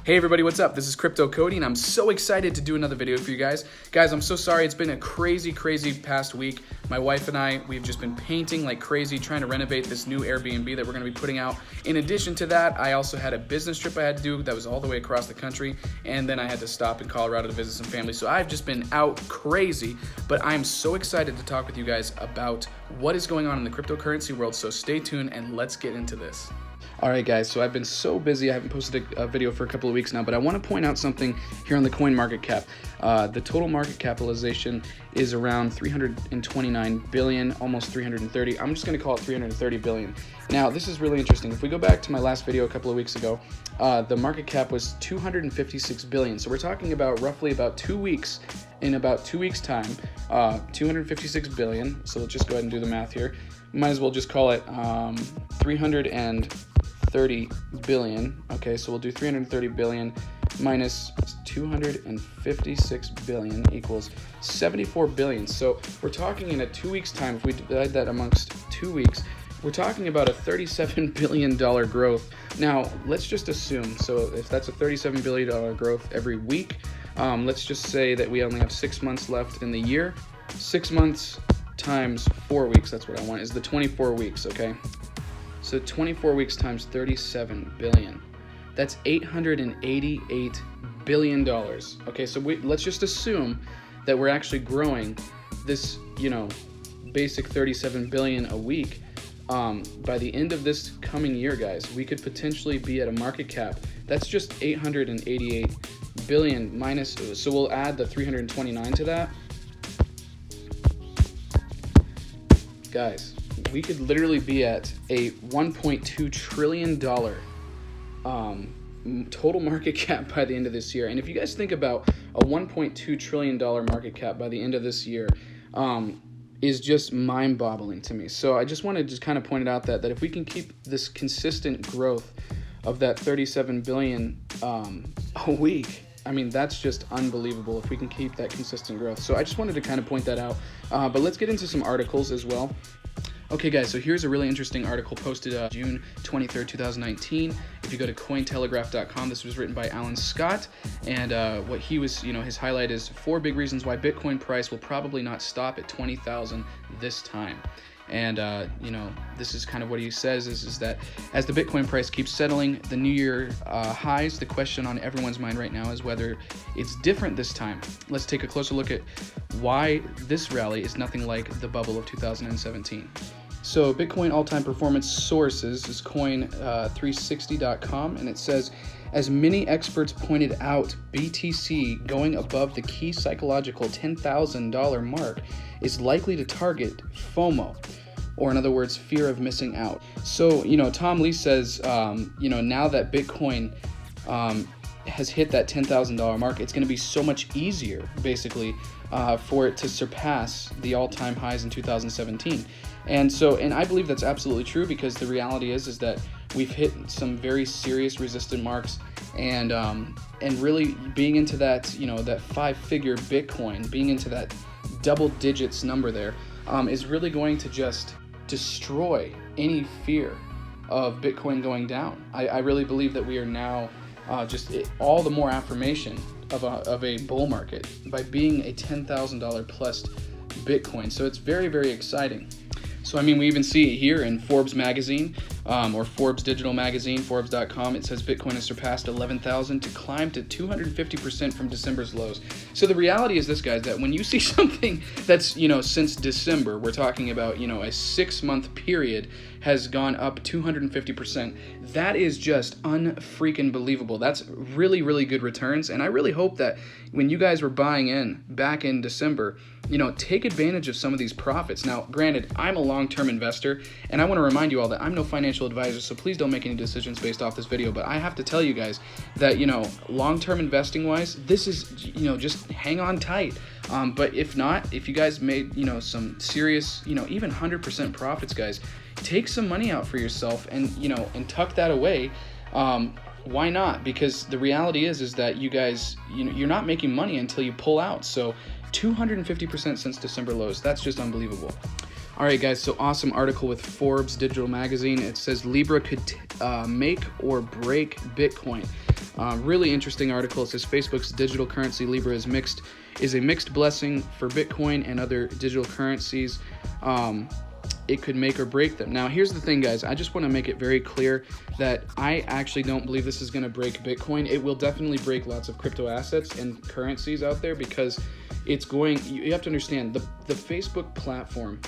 Hey everybody, what's up? This is Crypto Cody, and I'm so excited to do another video for you guys. Guys, I'm so sorry. It's been a crazy past week. My wife and I, we've just been painting like crazy, trying to renovate this new Airbnb that we're going to be putting out. In addition to that, I also had a business trip I had to do that was all the way across the country, and then I had to stop in Colorado to visit some family. So I've just been out crazy, but I'm so excited to talk with you guys about what is going on in the cryptocurrency world. So stay tuned and let's get into this. All right, guys, so I've been so busy. I haven't posted a video for a couple of weeks now, but I want to point out something here on the CoinMarketCap. The total market capitalization is around 329 billion, almost 330. I'm just going to call it 330 billion. Now, this is really interesting. If we go back to my last video a couple of weeks ago, the market cap was 256 billion. So we're talking about roughly about 2 weeks. In about 2 weeks' time, 256 billion. So let's just go ahead and do the math here. Might as well just call it 330 billion. Okay, so we'll do 330 billion minus 256 billion equals 74 billion. So we're talking in a 2 weeks' time, if we divide that amongst 2 weeks, we're talking about a $37 billion growth. Now, let's just assume, so if that's a $37 billion growth every week, let's just say that we only have 6 months left in the year. 6 months times 4 weeks, that's what I want, is the 24 weeks, okay? So 24 weeks times 37 billion. That's $888 billion. Okay, so let's just assume that we're actually growing this, basic 37 billion a week. By the end of this coming year, guys, we could potentially be at a market cap. That's just 888 billion minus, so we'll add the 329 to that. Guys, we could literally be at a $1.2 trillion total market cap by the end of this year. And if you guys think about a $1.2 trillion market cap by the end of this year, is just mind-boggling to me. So I just wanted to kind of point it out that if we can keep this consistent growth of that 37 billion a week, I mean, that's just unbelievable if we can keep that consistent growth. So I just wanted to kind of point that out. But let's get into some articles as well. Okay, guys, so here's a really interesting article posted June 23rd, 2019. If you go to Cointelegraph.com, this was written by Alan Scott, and what he was, his highlight is 4 big reasons why Bitcoin price will probably not stop at 20,000 this time. And, this is kind of what he says is that as the Bitcoin price keeps settling the new year highs, the question on everyone's mind right now is whether it's different this time. Let's take a closer look at why this rally is nothing like the bubble of 2017. So Bitcoin all-time performance sources is coin360.com, and it says, as many experts pointed out, BTC going above the key psychological $10,000 mark is likely to target FOMO, or in other words, fear of missing out. So, Tom Lee says, now that Bitcoin has hit that $10,000 mark, it's going to be so much easier, basically, for it to surpass the all-time highs in 2017. And I believe that's absolutely true, because the reality is that we've hit some very serious resistant marks, and really being into that, that 5-figure Bitcoin, being into that double digits number there, is really going to just destroy any fear of Bitcoin going down. I really believe that we are now all the more affirmation of a bull market by being a $10,000 plus Bitcoin. So it's very, very exciting. So, I mean, we even see it here in Forbes magazine, or Forbes digital magazine, Forbes.com. It says Bitcoin has surpassed 11,000 to climb to 250% from December's lows. So the reality is this, guys, that when you see something that's, since December, we're talking about, a 6-month period has gone up 250%. That is just unfreaking believable. That's really, really good returns. And I really hope that when you guys were buying in back in December, take advantage of some of these profits. Now, granted, I'm a long-term investor, and I want to remind you all that I'm no financial advisor, so please don't make any decisions based off this video. But I have to tell you guys that, long-term investing-wise, this is, just hang on tight. But if not, if you guys made, some serious, even 100% profits, guys, take some money out for yourself and, and tuck that away. Why not? Because the reality is that you guys, you're not making money until you pull out. So 250% since December lows. That's just unbelievable. All right, guys, so awesome article with Forbes Digital Magazine. It says Libra could make or break Bitcoin. Really interesting article. It says Facebook's digital currency Libra is a mixed blessing for Bitcoin and other digital currencies. It could make or break them. Now, here's the thing, guys. I just want to make it very clear that I actually don't believe this is going to break Bitcoin. It will definitely break lots of crypto assets and currencies out there, because it's going. You have to understand the Facebook platform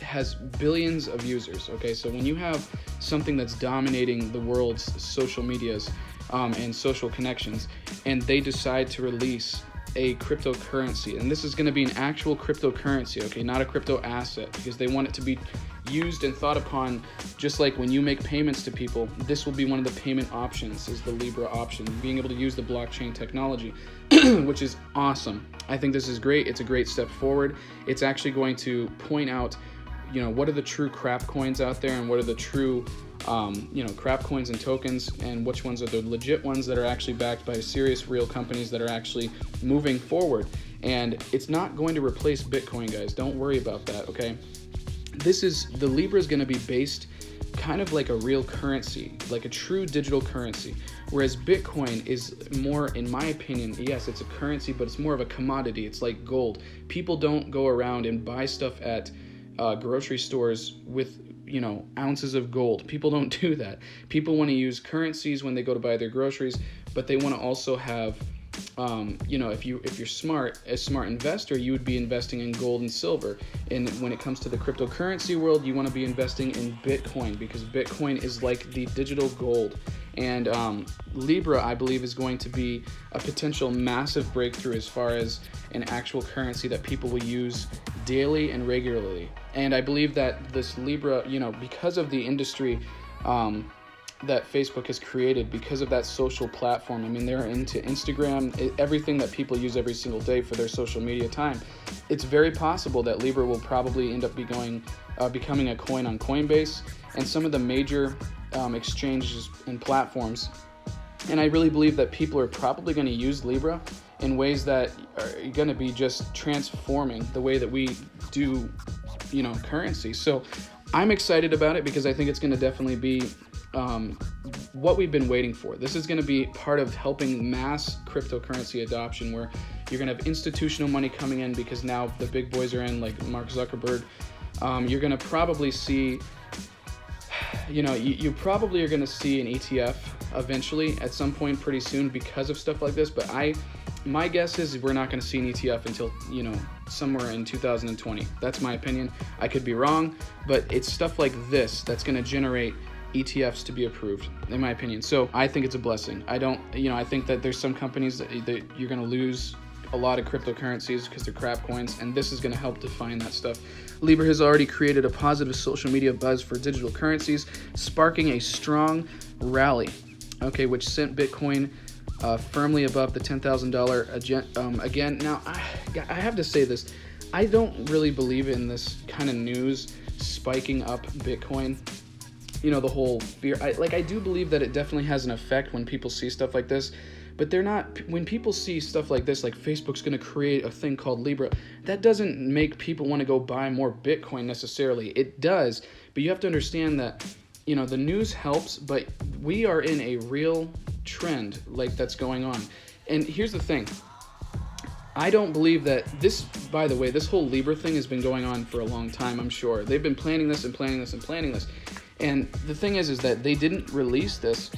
has billions of users. Okay, so when you have something that's dominating the world's social medias and social connections, and they decide to release a cryptocurrency, and this is going to be an actual cryptocurrency, okay, not a crypto asset, because they want it to be used and thought upon just like when you make payments to people. This will be one of the payment options, is the Libra option, being able to use the blockchain technology, which is awesome. I think this is great. It's a great step forward. It's actually going to point out, what are the true crap coins out there, and what are the true crap coins and tokens, and which ones are the legit ones that are actually backed by serious real companies that are actually moving forward. And it's not going to replace Bitcoin, guys. Don't worry about that, okay? The Libra is going to be based kind of like a real currency, like a true digital currency, whereas Bitcoin is more, in my opinion, yes, it's a currency, but it's more of a commodity. It's like gold. People don't go around and buy stuff at grocery stores with ounces of gold. People don't do that. People want to use currencies when they go to buy their groceries, but they want to also have if you're a smart investor, you would be investing in gold and silver. And when it comes to the cryptocurrency world, you want to be investing in Bitcoin, because Bitcoin is like the digital gold. And Libra, I believe, is going to be a potential massive breakthrough as far as an actual currency that people will use daily and regularly. And I believe that this Libra, because of the industry that Facebook has created, because of that social platform, I mean, they're into Instagram, everything that people use every single day for their social media time. It's very possible that Libra will probably end up becoming a coin on Coinbase and some of the major exchanges and platforms. And I really believe that people are probably going to use Libra in ways that are going to be just transforming the way that we do, currency. So I'm excited about it, because I think it's going to definitely be what we've been waiting for. This is going to be part of helping mass cryptocurrency adoption, where you're going to have institutional money coming in, because now the big boys are in, like Mark Zuckerberg. You're going to probably see, you probably are going to see an ETF eventually at some point pretty soon because of stuff like this. But my guess is we're not going to see an ETF until, somewhere in 2020. That's my opinion. I could be wrong, but it's stuff like this that's going to generate ETFs to be approved, in my opinion. So I think it's a blessing. I think that there's some companies that you're going to lose a lot of cryptocurrencies because they're crap coins, and this is going to help define that stuff. Libra has already created a positive social media buzz for digital currencies, sparking a strong rally, which sent Bitcoin firmly above the $10,000 again. Now, I have to say this. I don't really believe in this kind of news spiking up Bitcoin. The whole fear. I do believe that it definitely has an effect when people see stuff like this, but they're not. When people see stuff like this, like Facebook's going to create a thing called Libra, that doesn't make people want to go buy more Bitcoin necessarily. It does, but you have to understand that, the news helps, but we are in a real trend that's going on. And here's the thing. I don't believe that this, by the way, this whole Libra thing has been going on for a long time, I'm sure. They've been planning this and planning this and planning this. And the thing is that they didn't release this.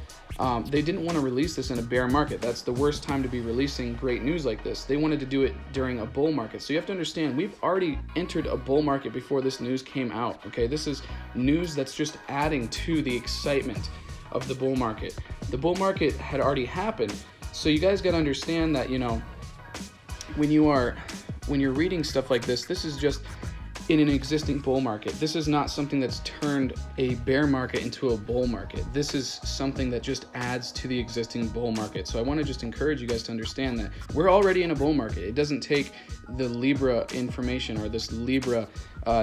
They didn't want to release this in a bear market. That's the worst time to be releasing great news like this. They wanted to do it during a bull market. So you have to understand, we've already entered a bull market before this news came out. Okay, this is news that's just adding to the excitement of the bull market. The bull market had already happened. So you guys got to understand that, when you're reading stuff like this, this is just in an existing bull market. This is not something that's turned a bear market into a bull market. This is something that just adds to the existing bull market. So I want to just encourage you guys to understand that we're already in a bull market. It doesn't take the Libra information or this Libra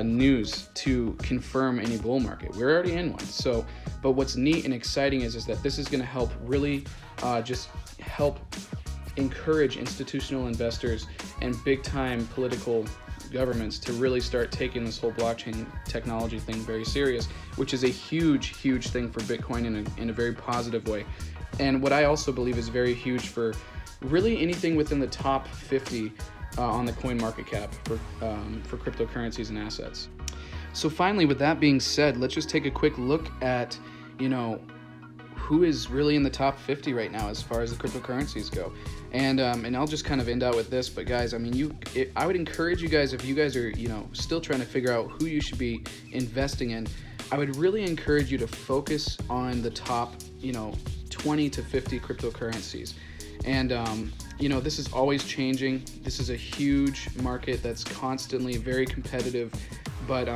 news to confirm any bull market. We're already in one. So, but what's neat and exciting is that this is going to help really just help encourage institutional investors and big time political governments to really start taking this whole blockchain technology thing very serious, which is a huge thing for Bitcoin in a very positive way. And what I also believe is very huge for really anything within the top 50 on the coin market cap for cryptocurrencies and assets. So finally, with that being said, let's just take a quick look at, who is really in the top 50 right now as far as the cryptocurrencies go. And I'll just kind of end out with this, but guys, I mean, I would encourage you guys, if you guys are, still trying to figure out who you should be investing in, I would really encourage you to focus on the top, 20 to 50 cryptocurrencies. And, this is always changing. This is a huge market that's constantly very competitive. But,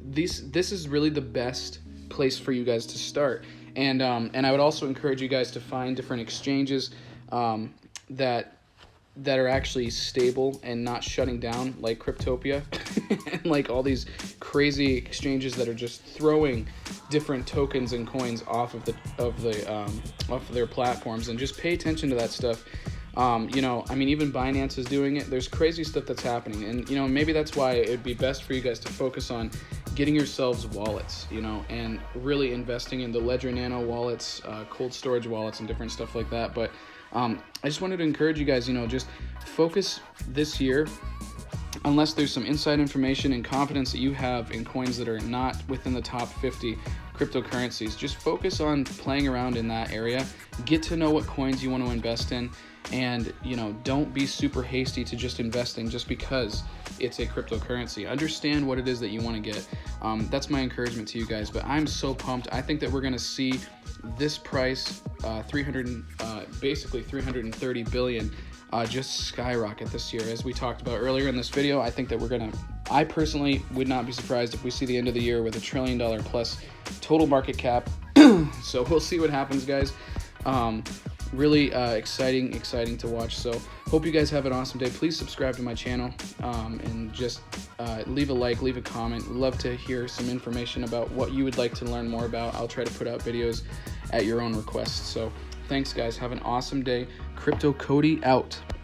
this is really the best place for you guys to start. And I would also encourage you guys to find different exchanges that are actually stable and not shutting down, like Cryptopia and like all these crazy exchanges that are just throwing different tokens and coins off of their platforms. And just pay attention to that stuff. Even Binance is doing it. There's crazy stuff that's happening, and maybe that's why it'd be best for you guys to focus on getting yourselves wallets, and really investing in the Ledger Nano wallets, cold storage wallets, and different stuff like that. But I just wanted to encourage you guys, just focus this year, unless there's some inside information and confidence that you have in coins that are not within the top 50 cryptocurrencies. Just focus on playing around in that area, get to know what coins you want to invest in, and don't be super hasty to just investing just because it's a cryptocurrency. Understand what it is that you want to get. That's my encouragement to you guys. But I'm so pumped. I think that we're going to see this price, basically 330 billion, just skyrocket this year. As we talked about earlier in this video, I think that I personally would not be surprised if we see the end of the year with $1 trillion plus total market cap. So we'll see what happens, guys. Really exciting to watch. So hope you guys have an awesome day. Please subscribe to my channel, and just leave a like, leave a comment. Love to hear some information about what you would like to learn more about. I'll try to put out videos at your own request. So thanks, guys. Have an awesome day. Crypto Cody out.